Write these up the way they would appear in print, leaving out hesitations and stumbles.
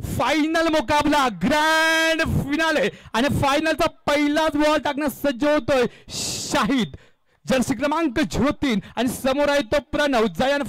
Final मुकाबला grand finale आणि फायनलचा पहिलाच बॉल टाकण्यास सज्ज होतोय शाहिद जर्सी क्रमांक 03 आणि समोर आहे तो प्रणव जयन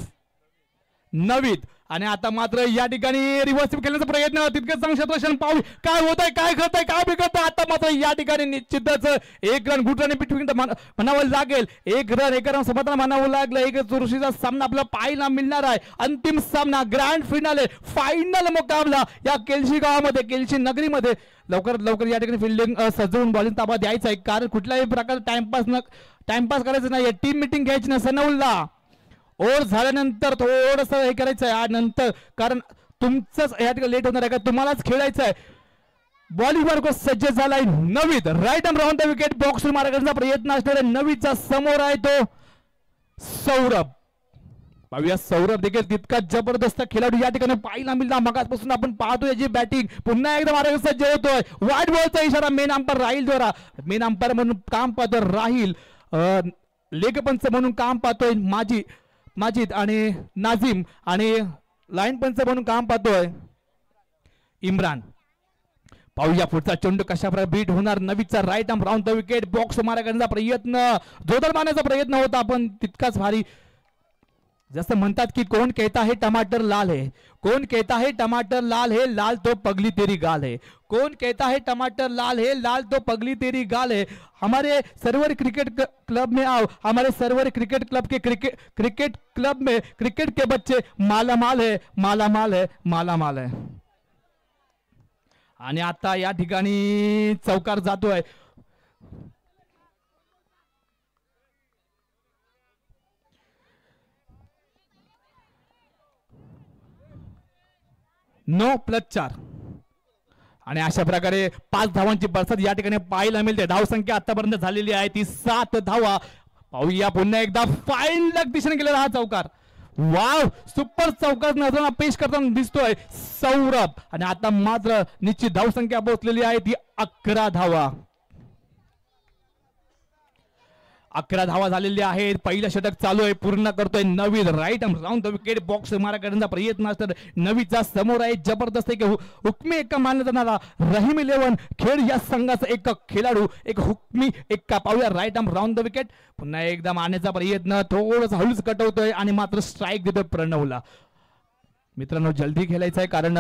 नवीद आणि आता मात्र या ठिकाणी रिव्हर्स खेळण्याचा प्रयत्न तितकं चांगलं क्षेत्ररक्षण पाहू काय होतंय काय घडतंय काय बिघडतंय आता मात्र या ठिकाणी निश्चितच एक रन गुड रन बिटवीन म्हणावं लागेल एक रन समाधान म्हणावं लागलं एक चुरशीचा सामना आपल्याला पाहायला मिळणार आहे अंतिम सामना ग्रँड फिनाले फायनल मुकाबला या केलशी गावामध्ये केलशी नगरीमध्ये लवकरात लवकर या ठिकाणी फिल्डिंग सजवून बॉलिंग ताबा द्यायचा आहे कारण कुठल्याही प्रकारे टाइमपास करायचं नाही टीम मिटिंग घ्यायची ना सनवला ओव्हर झाल्यानंतर थोडंसं हे करायचं आहे नंतर कारण तुमचंच या ठिकाणी लेट होणार आहे का तुम्हालाच खेळायचं आहे बॉलिंग वर सज्ज झालाय Naveed right arm round the wicket box मारण्याचा प्रयत्न असणाऱ्या नवीदचा समोर आहे तो सौरभ पाहूया सौरभ देखील तितका जबरदस्त खेळाडू या ठिकाणी पाहायला मिळणार मगाचपासून आपण पाहतोय याची बॅटिंग पुन्हा एकदा मारायला सज्ज होतोय वाईट बॉलचा इशारा मेन अंपायर राहील द्वारा मेन अंपायर म्हणून काम पाहतोय राहील लेगपंच म्हणून काम पाहतोय माजिद आणि नाझिम आणि लाईन पंच म्हणून काम पाहतोय इम्रान पाहूया पुढचा चेंडू कशा प्रकारे बीट होणार नवीचा right arm round the wicket box मारण्याचा प्रयत्न जोरदार मारण्याचा प्रयत्न होता पण तितकाच भारी जैसे म्हणतात की कौन कहता है टमाटर लाल है कौन कहता है टमाटर लाल है लाल तो पगली तेरी गाल है कौन कहता है टमाटर लाल है लाल तो पगली तेरी गाल है हमारे सर्वर क्रिकेट क्लब में आओ हमारे सर्वर क्रिकेट क्लब के क्रिकेट क्लब में क्रिकेट के बच्चे मालामाल है मालामाल है मालामाल है आणि आता या ठिकाणी चौकार जातोय नो प्लस 4 आणि अशा प्रकारे 5 धावांची बरसात या ठिकाणी पाहायला मिळते धावसंख्या आतापर्यंत झालेली आहे ती 7 धावा पाहूया पुन्हा एकदा फाईन लग दिशेने गेलेला हा चौकार वाव सुपर चौकार नजरांना पेश करताना दिसतोय सौरभ आणि आता मात्र निश्चित धावसंख्या पोहोचलेली आहे ती 11 धावा 11 धावा झालेल्या आहेत पहिलं षटक चालू आहे पूर्ण करतोय Naveed right arm round the wicket box मारा करण्याचा प्रयत्न असतो नवीदचा समोर आहे जबरदस्त एक हुकमी एक्का मानला जाणारा रहीम 11 खेळ या संघाचा एक खेळाडू एक हुकमी एक्का पाहूया right arm round the wicket पुन्हा एकदा मारण्याचा प्रयत्न थोडंसं हळूच कटवतोय आणि मात्र स्ट्राईक देतोय प्रणवला मित्रांनो जल्दी खेळायचं आहे कारण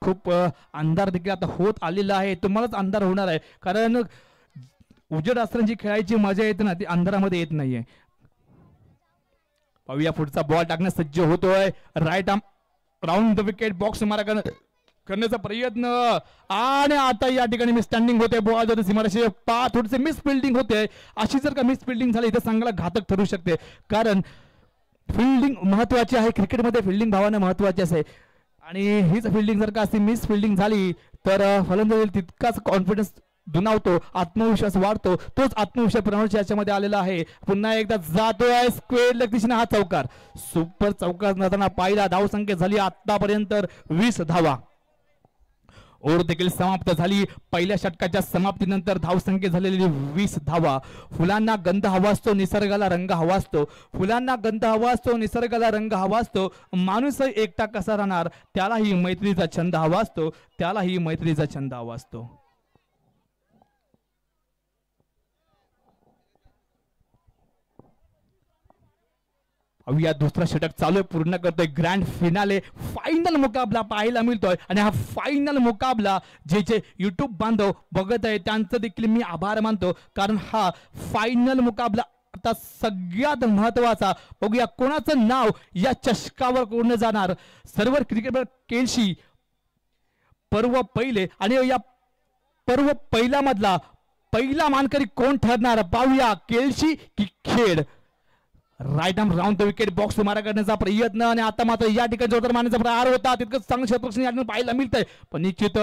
खूप अंधार देखील आता होत आलेला आहे तुम्हालाच अंधार होणार आहे कारण उजेड असताना जी खेळायची मजा येते ना ती अंधारामध्ये येत नाहीये पाहूया पुढचा बॉल टाकण्यास सज्ज होतोय right arm round the wicket box मारा करण्याचा प्रयत्न आणि आता या ठिकाणी मी स्टँडिंग होते बॉल जर सीमारेषे थोडेसे मिस फिल्डिंग होते अशी जर का मिस फिल्डिंग झाली तर संघाला घातक ठरू शकते कारण फिल्डिंग महत्वाची आहे क्रिकेटमध्ये फिल्डिंग भावाने महत्वाची असते आणि हीच फिल्डिंग जर का अशी मिस फिल्डिंग झाली तर फलंदाजी तितकाच कॉन्फिडन्स दुनावतो आत्मविश्वास वाढतो तोच आत्मविश्वास प्रणवच्या याच्यामध्ये आलेला आहे पुन्हा एकदा जातोय स्क्वेअर लेग दिशेने हा चौकार सुपर चौकार नसताना पाहिला धावसंख्या झाली आतापर्यंत 20 धावा ओव्हर देखील समाप्त झाली पहिल्या षटकाच्या समाप्तीनंतर धावसंख्या झालेली 20 धावा फुलांना गंध हवा असतो निसर्गाला रंग हवा असतो फुलांना गंध हवा असतो निसर्गाला रंग हवा असतो माणूस एकटा कसा राहणार त्यालाही मैत्रीचा छंद हवा असतो त्यालाही मैत्रीचा छंद हवा असतो या दुसरा षटक चालू आहे पूर्ण करतोय ग्रँड फिनाले फायनल मुकाबला पाहायला मिळतोय आणि हा फायनल मुकाबला जे जे युट्यूब बांधव बघत आहे त्यांचं देखील मी आभार मानतो कारण हा फायनल मुकाबला आता सगळ्यात महत्वाचा बघूया कोणाचं नाव या चषकावर कोण जाणार सर्व क्रिकेटर केलशी पर्व पहिले आणि या पर्व पहिला मधला पहिला मानकरी कोण ठरणार पाहूया केलशी की Khed right arm round the wicket box मारा करण्याचा प्रयत्न आणि आता मात्र या ठिकाणी जोरदार मारण्याचा प्रहार होता तितकं चांगलं क्षेत्ररक्षण या ठिकाणी पाहायला मिळतंय पण निश्चित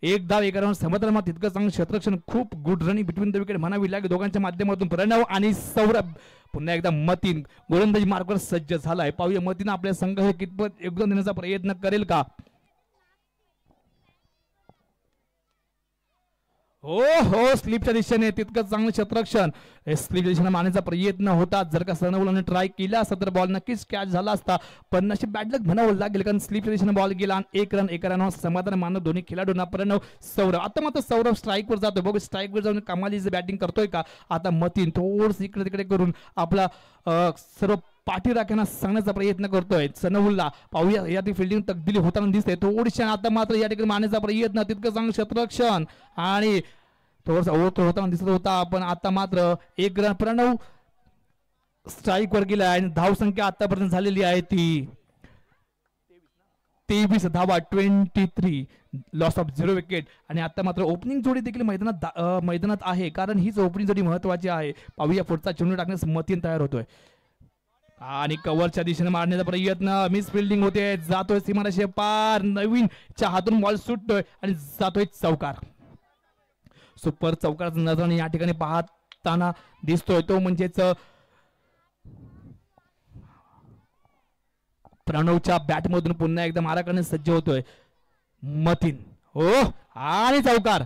एक धाव एक रन समोर तितकं चांगलं क्षेत्ररक्षण खूप good running between the wicket म्हणावी लागेल दोघांच्या माध्यमातून प्रणव आणि सौरभ पुन्हा एकदा मतीन गोलंदाजी मार्गावर सज्ज झालाय पाहूया मतीन आपल्या संघ हे कितपत योगदान देण्याचा प्रयत्न करेल का हो हो, स्लिपच्या दिशेने तितकं चांगलं क्षेत्ररक्षण स्लिपच्या दिशेने मारण्याचा प्रयत्न होता. जर का सनवलाने ट्राय केला असता तर बॉल नक्कीच कॅच झाला असता, पण नशीब बॅड लक म्हणावं लागेल, कारण स्लिपच्या दिशेने बॉल गेला आणि एक रन समाधान मानव दोन्ही खेळाडूंना. प्रणव सौरभ, आता मात्र सौरभ स्ट्राईकवर जातोय. बघू स्ट्राईकवर जाऊन कमालीची बॅटिंग करतोय का. आता मतीन थोडंसं इकडे तिकडे करून आपला सर्व पाठी राख्यांना सांगण्याचा प्रयत्न करतोय. सनहुल्ला पाहूया या फिल्डिंग तकदिली होताना दिसते थोडीशी. आता मात्र या ठिकाणी मारण्याचा प्रयत्न, तितकं चांगलं क्षेत्ररक्षण आणि थोडंसं ओव्हर होताना दिसत होता, पण आता मात्र एक रन. प्रणव स्ट्राईक वर गेला आणि धावसंख्या आतापर्यंत झालेली आहे ती 23 धावा, 23, लॉस ऑफ 0 विकेट. आणि आता मात्र ओपनिंग जोडी देखील मैदानात आहे, कारण हीच ओपनिंग जोडी महत्वाची आहे. पाहूया पुढचा चेंडू टाकण्यास मतीन तयार होतोय आणि कव्हरच्या दिशेने मारण्याचा प्रयत्न, मिस फिल्डिंग होते, जातोय सीमारेषे पार, नवीनच्या हातून बॉल सुटतोय आणि जातोय चौकार. सुपर चौकाराचा नजर या ठिकाणी पाहताना दिसतोय, तो म्हणजेच प्रणवच्या बॅट मधून पुन्हा एकदा मारा करण्यास सज्ज होतोय मतीन. हो आणि चौकार.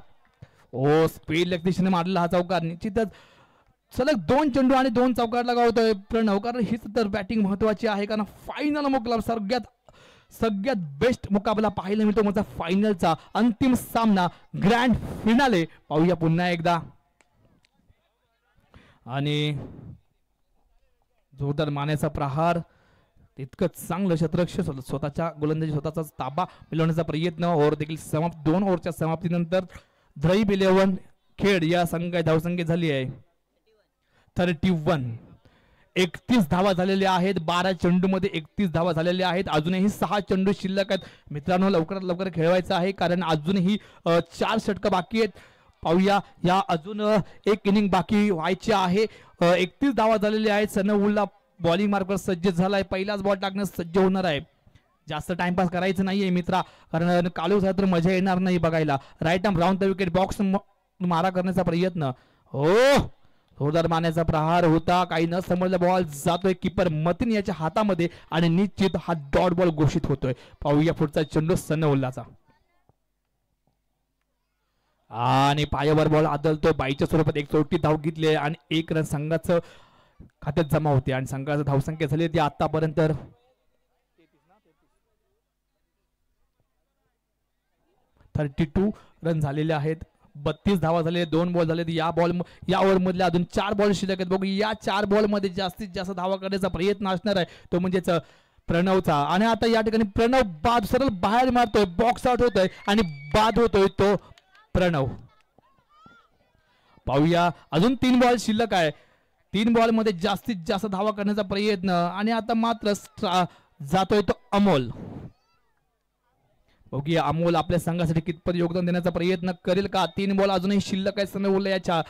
ओ स्पीड लेग दिशेने मारलेला हा चौकार. निश्चितच सलग 2 चेंडू आणि 2 चौकार लगावतोय प्रणव, कारण हीच तर बॅटिंग महत्वाची आहे. कारण फायनल मुकाबला सगळ्यात बेस्ट मुकाबला पाहायला मिळतो माझा फायनलचा अंतिम सामना, ग्रँड फिनाले. पाहूया पुन्हा एकदा आणि जोरदार मारण्याचा प्रहार, तितकंच चांगलं क्षेत्ररक्षण, स्वतःच्या गोलंदाजी स्वतःचा ताबा मिळवण्याचा प्रयत्न. ओव्हर देखील समाप्त. 2 ओव्हरच्या समाप्तीनंतर ड्राईव्ह 11 खेळ या संघाची धावसंख्या झाली आहे 31. 31 धावा झालेल्या आहेत. 12 चेंडू मध्ये 31 धावा झालेल्या आहेत. अजूनही 6 चेंडू शिल्लक आहेत मित्रांनो, लवकरात लवकर खेळवायचं आहे, कारण अजूनही 4 षटकं बाकी आहेत. पाहूया या अजून एक इनिंग बाकी व्हायची आहे. 31 धावा झालेल्या आहेत. सनहुल्ला बॉलिंग मार्कवर सज्ज झालाय, पहिलाच बॉल टाकण्यास सज्ज होणार आहे. जास्त टाइमपास करायचं नाहीये मित्रा, कारण कालू झाला तर मजा येणार नाही बघायला. Right arm round the wicket, box मारा करण्याचा प्रयत्न. हो जोरदार मारण्याचा प्रहार होता, काही न समजलं बॉल जातोय कीपर मतीन याच्या हातामध्ये आणि निश्चित हा डॉट बॉल घोषित होतोय. पाहूया पुढचा चेंडू सनहुल्लाचा आणि पायावर बॉल आदळतो. बाईच्या स्वरूपात 134 धाव घेतली आणि 1 रन संघाचं खात्यात जमा होते आणि संघाची धावसंख्या झाली ती आतापर्यंत 32 रन झालेले आहेत. 32 धावा झाले, 2 बॉल झाले. या ओव्हर मधले अजून 4 बॉल शिल्लक आहेत. बघू या 4 बॉल मध्ये जास्तीत जास्त धावा करण्याचा प्रयत्न असणार आहे, तो म्हणजेच प्रणवचा. आणि आता या ठिकाणी प्रणव बाद सरळ बाहेर मारतोय, बॉक्स आउट होतोय आणि बाद होतोय तो प्रणव. पाहूया अजून 3 बॉल शिल्लक आहे. 3 बॉल मध्ये जास्तीत जास्त धावा करण्याचा प्रयत्न आणि आता मात्र जातोय तो अमोल. बघूया अमोल आपल्या संघासाठी कितपत योगदान देण्याचा प्रयत्न करेल का. 3 बॉल अजूनही शिल्लक आहे सनहुल्ला याच्या.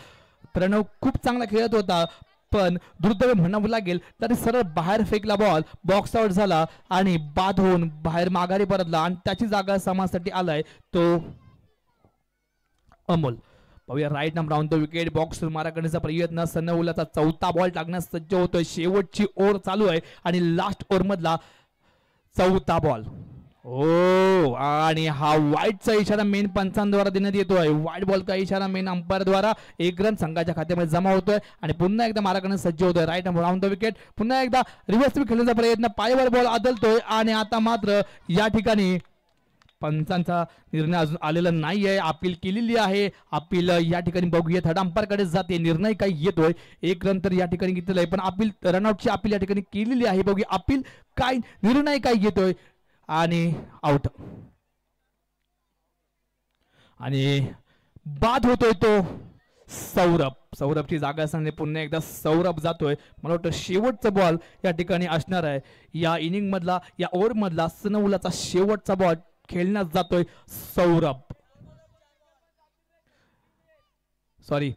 प्रणव खूप चांगला खेळत होता, पण दुर्दैव म्हणावं लागेल तरी सरळ बाहेर फेकला बॉल, बॉक्स आउट झाला आणि बाद होऊन बाहेर माघारी परतला आणि त्याची जागा सामन्यासाठी आलाय तो अमोल. पाहूया right arm round the wicket, box मारा करण्याचा प्रयत्न. सनहुल्लाचा 4था बॉल टाकण्यास सज्ज होतोय. शेवटची ओव्हर चालू आहे आणि लास्ट ओव्हर मधला 4था बॉल. ओ आणि हा वाईटचा इशारा मेन पंचांद्वारा देण्यात येतोय. वाईट बॉल का इशारा मेन अंपायर द्वारा. 1 रन संघाच्या खात्यामध्ये जमा होतोय आणि पुन्हा एकदा मारा करण्यास सज्ज होतोय. Right arm round the wicket, पुन्हा एकदा रिव्हर्स खेळण्याचा प्रयत्न. पायावर बॉल आदळतोय आणि आता मात्र या ठिकाणी पंचांचा निर्णय अजून आलेला नाहीये. अपील केलेली आहे. अपील या ठिकाणी बघूया थर्ड अंपायर कडे जाते. निर्णय काय येतोय. 1 रन तर या ठिकाणी घेतलेला आहे, पण अपील रनआउटची अपील या ठिकाणी केलेली आहे. बघूया अपील काय निर्णय काय येतोय आणि आउट आणि बाद होतोय तो सौरभ. सौरभची जागा असताना पुन्हा एकदा सौरभ जातोय. मला वाटतं शेवटचा बॉल या ठिकाणी असणार आहे. या इनिंग मधला, या ओव्हर मधला सनहुल्लाचा शेवटचा बॉल खेळण्यास जातोय सौरभ. सॉरी,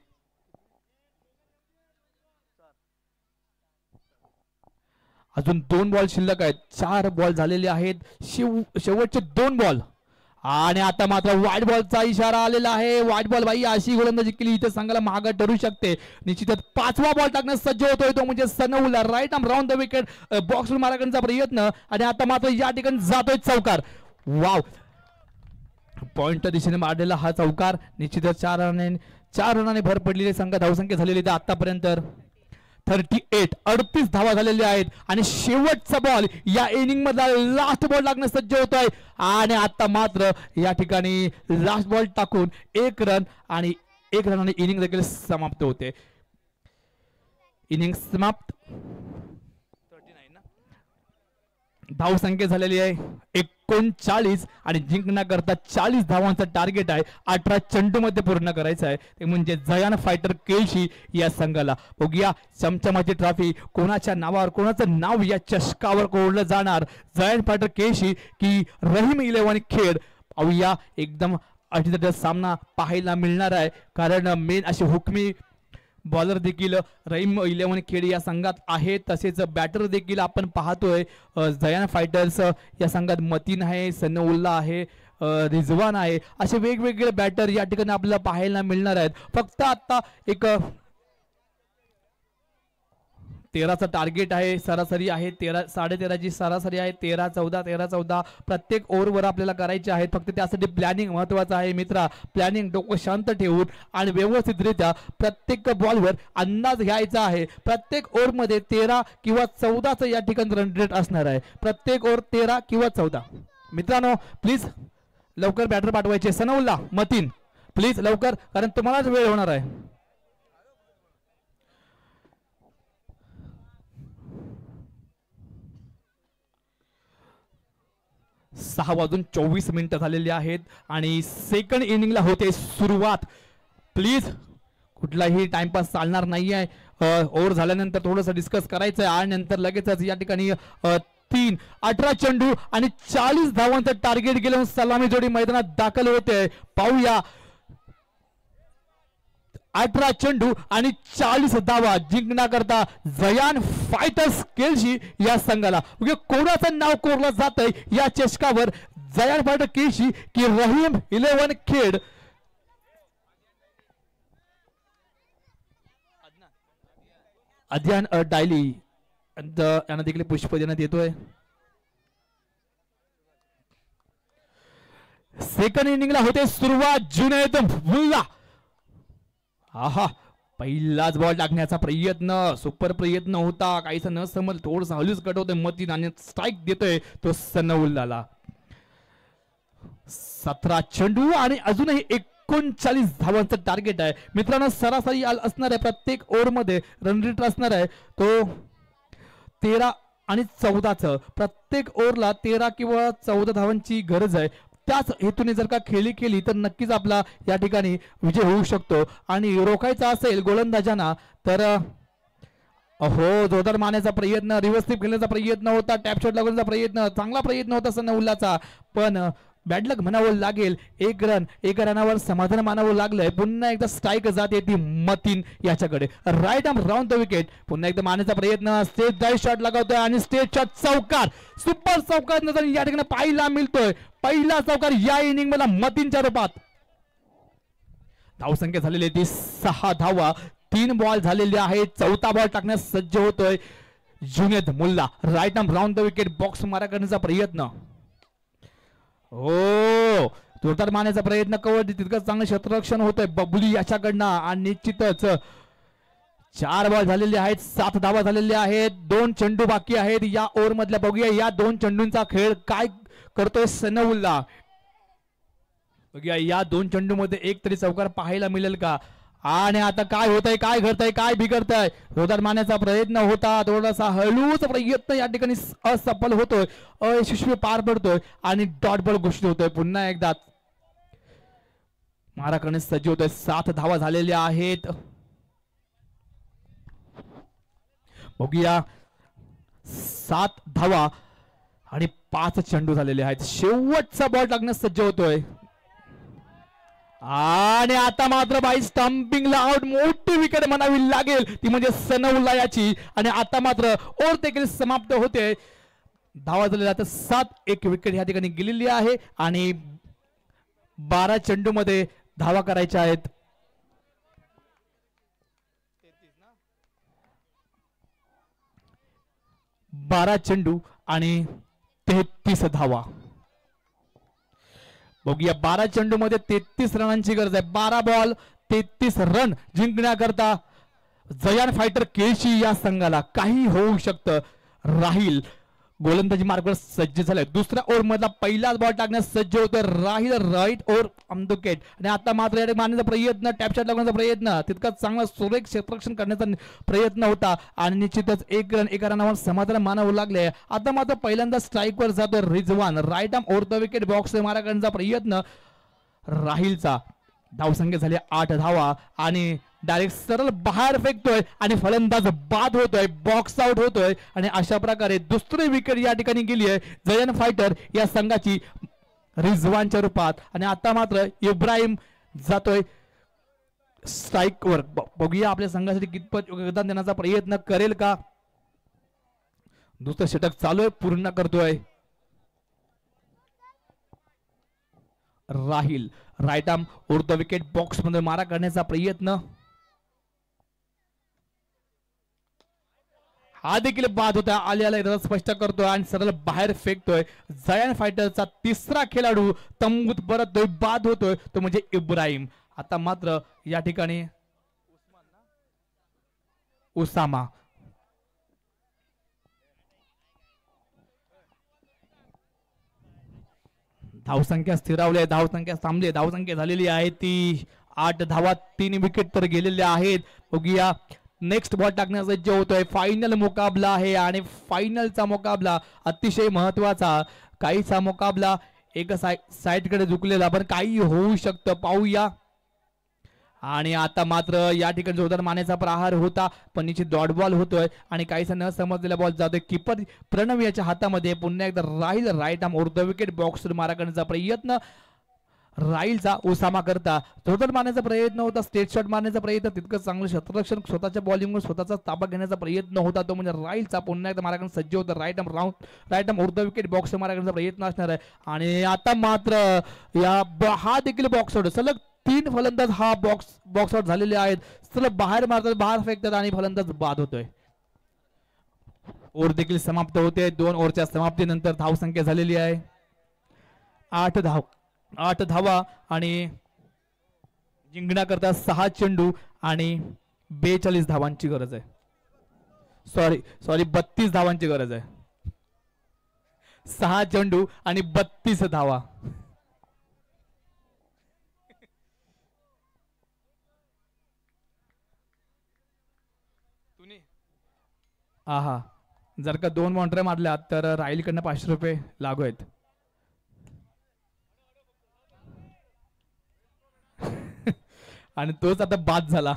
अजून 2 बॉल शिल्लक आहेत. 4 बॉल झालेले आहेत. शेवटचे 2 बॉल आणि आता मात्र व्हाईट बॉलचा इशारा आलेला आहे. व्हाईट बॉल बाई अशी गोलंदाजी केली इथे संघाला महाग ठरू शकते. निश्चितच 5वा बॉल टाकण्यास सज्ज होतोय तो म्हणजे Sanaullah. Right arm round the wicket, बॉक्सवर मारा करण्याचा प्रयत्न आणि आता मात्र या ठिकाणी जातोय चौकार. वाव, पॉइंटच्या दिशेने मारलेला हा चौकार निश्चितच 4 रनाने भर पडलेली संघ धावसंख्या झालेली आहे आतापर्यंत 38 धावा झालेल्या आहेत आणि शेवटचा बॉल या इनिंग मधला लास्ट बॉल लागणं सज्ज होत आहे आणि आता मात्र या ठिकाणी लास्ट बॉल टाकून 1 रन आणि 1 रनाने इनिंग देखील समाप्त होते. इनिंग समाप्त. धावसंख्या झालेली आहे 39 आणि जिंकण्याकरता 40 धावांचं टार्गेट आहे. 18 चेंडू मध्ये पूर्ण करायचं आहे ते म्हणजे जयान फायटर केळशी या संघाला. बघूया चमचमाची ट्रॉफी कोणाच्या नावावर, कोणाचं नाव या चषकावर कोरलं जाणार, जयान फायटर केळशी की रहीम 11 खेड. पाहूया एकदम अटीतटीचा सामना पाहायला मिळणार आहे कारण मेन अशी हुकमी बॉलर देखील रहीम 11 खेड या संघात आहे. तसेच बॅटर देखील आपण पाहतोय जयान फायटर्स या संघात मतीन आहे, सनउल्ला आहे, रिजवान आहे, असे वेगवेगळे बॅटर या ठिकाणी आपल्याला पाहायला मिळणार आहेत. फक्त आता एक 13चं टार्गेट आहे, सरासरी आहे 13.5ची सरासरी आहे. 13-14 13-14 प्रत्येक ओव्हरवर आपल्याला करायचे आहेत. फक्त त्यासाठी प्लॅनिंग महत्वाचं आहे मित्रा. प्लॅनिंग डोकं शांत ठेवून आणि व्यवस्थितरित्या प्रत्येक बॉलवर अंदाज घ्यायचा आहे. प्रत्येक ओव्हरमध्ये 13 किंवा 14चं या ठिकाणी रन रेट असणार आहे. प्रत्येक ओव्हर 13 किंवा 14. मित्रांनो प्लीज लवकर बॅटर पाठवायचे. सनउल्ला, मतीन प्लीज लवकर कारण तुम्हालाच वेळ होणार आहे. 6:24 झालेली आहेत आणि सेकंड इनिंगला होते सुरुवात. प्लीज कुठलाही टाइमपास चालणार नाहीये. ओव्हर झाल्यानंतर थोडंसं डिस्कस करायचं आहे आणि नंतर लगेचच या ठिकाणी 18 चेंडू आणि 40 धावांचं टार्गेट घेऊन सलामी जोडी मैदानात दाखल होते. पाहूया 18 चेंडू आणि 40 धावा जिंकण्याकरता जयान फायटर्स केळशी या संघाला. कोणाचं नाव कोरलं जात आहे या चषकावर, जयान फायटर केळशी की रहीम 11 खेड. अध्ययन डायली यांना देखील पुष्प देण्यात येतोय. सेकंड इनिंगला होते सुरुवात. जुनैद मुल्ला आहा पहिलाच बॉल टाकण्याचा प्रयत्न, सुपर प्रयत्न होता. काहीच न समज थोडस हलूच कट होतोय मतीन आणि स्ट्राइक देतोय तो सनउल्लाला. 17 चेंडू आणि अजूनही 39 धावांचं टार्गेट आहे मित्रांनो. सरासरी असणार आहे प्रत्येक ओव्हर मध्ये रन रेट असणार आहे तो 13 आणि 14चं. प्रत्येक ओव्हरला 13 किंवा 14 धावांची गरज आहे. त्याच हेतूने जर का खेळी केली तर नक्कीच आपला या ठिकाणी विजय होऊ शकतो. आणि रोखायचा असेल गोलंदाजांना तर हो जोरदार मारण्याचा प्रयत्न, रिव्हर्स स्लिप खेळण्याचा प्रयत्न होता, टॅप शॉट लागण्याचा प्रयत्न, चांगला प्रयत्न होता सनउल्लाचा पण बॅडलक म्हणावं लागेल. 1 रन 1 रनावर समाधान मानावं लागलंय. पुन्हा एकदा स्ट्राईक जाते ती मतीन याच्याकडे. Right arm round the wicket. पुन्हा एकदा मारण्याचा प्रयत्न, स्टेट ड्राईव्ह शॉट लागवतोय आणि स्टेट शॉट चौकार, सुपर चौकार नजर या ठिकाणी पाहायला मिळतोय. पहिला चौकार या इनिंग मध्ये मतीनच्या रूपात. धावसंख्या झालेली ती 6 धावा. 3 बॉल झालेले आहेत. 4था बॉल टाकण्यास सज्ज होतोय Junaid Mulla. Right arm round the wicket, box मारा करण्याचा प्रयत्न. हो जोरदार मारण्याचा प्रयत्न, कव्हर तितकं चांगलं क्षेत्ररक्षण होतंय बबली याच्याकडनं. आणि निश्चितच 4 बॉल झालेले आहेत. 7 धावा झालेल्या आहेत. 2 चेंडू बाकी आहेत या ओव्हर मधल्या. बघूया या 2 चेंडूंचा खेळ काय करतोय सनउल्ला. बघूया या 2 चेंडू मध्ये एक तरी चौकार पाहायला मिळेल का. आणि आता काय होतंय, काय घडतंय, काय बिघडतंय. जोरदार मारण्याचा प्रयत्न होता, थोडासा हळूच प्रयत्न या ठिकाणी असफल होतोय, अयशस्वी पार पडतोय आणि डॉट बॉल घोषित होतोय. पुन्हा एकदा मारा करण्यास सज्ज होतोय. 7 धावा झालेल्या आहेत. बघूया 7 धावा आणि 5 चेंडू झालेले आहेत. शेवटचा बॉल टाकण्यास सज्ज होतोय आणि आता मात्र बाई स्टंपिंगला आउट. मोठी विकेट म्हणावी लागेल ती म्हणजे सनउल्ला याची. आणि आता मात्र ओव्हर देखील समाप्त होते. धावा झालेल्या आता 7. 1 विकेट या ठिकाणी गेलेली आहे आणि 12 चेंडू मध्ये धावा करायच्या आहेत. 12 चेंडू आणि 33 धावा. बघूया 12 चेंडू मध्ये 33 रनांची गरज आहे. 12 बॉल 33 रन जिंकण्याकरता जयान फायटर केळशी या संघाला काही होऊ शकतं. राहील गोलंदाजी मार्गावर सज्ज झालाय. दुसऱ्या ओव्हर मधला पहिलाच बॉल टाकण्यास सज्ज होतोय Raheel. Right over on the wicket आणि आता मात्र या मारण्याचा प्रयत्न टॅपशॉट लागण्याचा प्रयत्न तितकाच चांगला सुरेख क्षेत्ररक्षण करण्याचा प्रयत्न होता आणि निश्चितच एक रन एका रनावर समाधान मानावं लागले. आता मात्र पहिल्यांदा स्ट्राईकवर जातोय Rizwan. Right arm over the wicket box मारा करण्याचा प्रयत्न राहीलचा. धावसंख्या झाली 8 धावा आणि डायरेक्ट सरळ बाहेर फेकतोय आणि फलंदाज बाद होतोय. बॉक्स आउट होतोय आणि अशा प्रकारे दुसरी विकेट या ठिकाणी गेली आहे जयन फायटर या संघाची रिजवानच्या रूपात. आणि आता मात्र इब्राहिम जातोय स्ट्राईकवर. बघूया आपल्या संघासाठी कितपत योगदान देण्याचा प्रयत्न करेल का. दुसरं षटक चालू आहे पूर्ण करतोय Raheel. Right arm over the wicket box मध्ये मारा करण्याचा प्रयत्न हा देखील बाद होता. आल्याला स्पष्ट करतोय आणि सरळ बाहेर फेकतोय. जयन फायटरचा तिसरा खेळाडू तंबूत परततोय बाद होतोय तो म्हणजे इब्राहिम. आता मात्र या ठिकाणी उसामा धावसंख्या स्थिरावली. धावसंख्या थांबली. धावसंख्या झालेली आहे ती 8 धावा. 3 विकेट तर गेलेल्या आहेत. बघूया नेक्स्ट बॉल टाकण्याचा जे होतोय. फायनल मुकाबला आहे आणि फायनलचा मुकाबला अतिशय महत्वाचा. काहीचा मुकाबला एका साईडकडे झुकलेला पण काही होऊ शकतं पाहूया. आणि आता मात्र या ठिकाणी जोरदार मारण्याचा प्रहार होता पण निश्चित डॉट बॉल होतोय आणि काहीसा न समजलेला बॉल जातोय कीपर प्रणव याच्या हातामध्ये. पुन्हा एकदा Raheel right arm over the wicket box मारा करण्याचा प्रयत्न राहीलचा उसामा करता. जोरदार मारण्याचा प्रयत्न होता. स्टेट शॉट मारण्याचा प्रयत्न तितकं चांगलं क्षेत्ररक्षण स्वतःच्या बॉलिंगवर स्वतःचा ताबा घेण्याचा प्रयत्न होता तो म्हणजे राहीलचा. पुन्हा एकदा मारा करण्यास सज्ज होता. Right arm over the wicket box मारा करण्याचा प्रयत्न असणार आहे. आणि आता मात्र हा देखील बॉक्स आउट. सलग 3 फलंदाज हा बॉक्स आउट झालेले आहेत. सलग बाहेर मारतात बाहेर फेकतात आणि फलंदाज बाद होतोय. ओव्हर देखील समाप्त होते. 2 ओव्हरच्या समाप्तीनंतर धावसंख्या झालेली आहे 8 धावा आणि जिंकण्याकरता 6 चेंडू आणि 42 धावांची गरज आहे. सॉरी 32 धावांची गरज आहे. 6 चेंडू आणि 32 धावा. आहा जर का 2 बाउंड्री मारल्या तर राहीलकडनं 500 रुपये लागू आहेत. आणि तोच आता बाद झाला.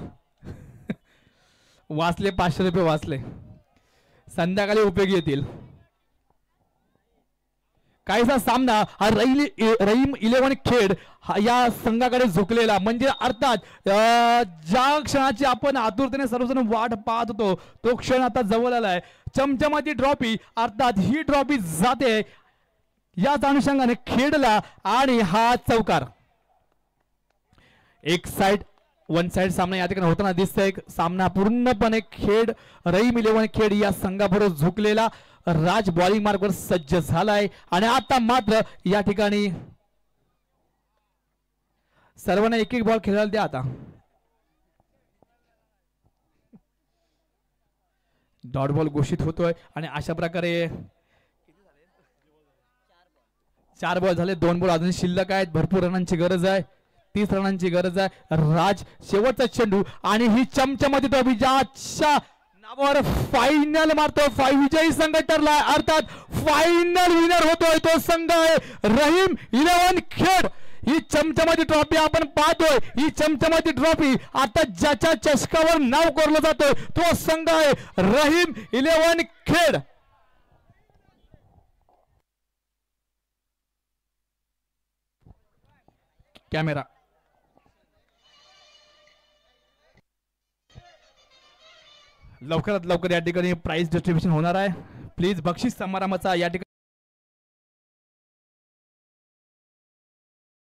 वाचले 500 रुपये वाचले. संध्याकाळी उपयोगी येतील. काहीसा सामना हा रहीम 11 खेड या संघाकडे झुकलेला म्हणजे अर्थात ज्या क्षणाची आपण आतुरतेने सर्वजण वाट पाहत होतो तो क्षण आता जवळ आलाय. चमचमाची ट्रॉफी अर्थात ही ट्रॉफी जाते याच अनुषंगाने खेडला आणि हा चौकार वन साइड सामना या ठिकाणी होताना दिसतोय. सामना पूर्णपणे खेड रहीम 11 खेड या संघाबरोबर झुकलेला. राज बॉलिंग मार्गवर सज्ज झालाय आणि आता मात्र या ठिकाणी सर्वांना एक बॉल खेळायला द्या. आता डॉट बॉल घोषित होतोय आणि अशा प्रकारे 4 बॉल झाले. 2 बॉल अजून शिल्लक आहेत. भरपूर रनांची गरज आहे. 30 रनांची गरज आहे. राज शेवटचा चेंडू आणि ही चमचमाची ट्रॉफी ज्याच्या नावावर फायनल मारतो विजयी संघ ठरलाय. अर्थात फायनल विनर होतोय तो संघ आहे रहीम 11 खेड. ही चमचमाची ट्रॉफी आपण पाहतोय. ही चमचमाची ट्रॉफी आता ज्याच्या चषकावर नाव कोरलं जातोय तो संघ आहे रहीम 11 खेड. कॅमेरा लवकरात लवकर या ठिकाणी प्राइस डिस्ट्रीब्युशन होणार आहे. प्लीज बक्षीस समारंभाचा या ठिकाणी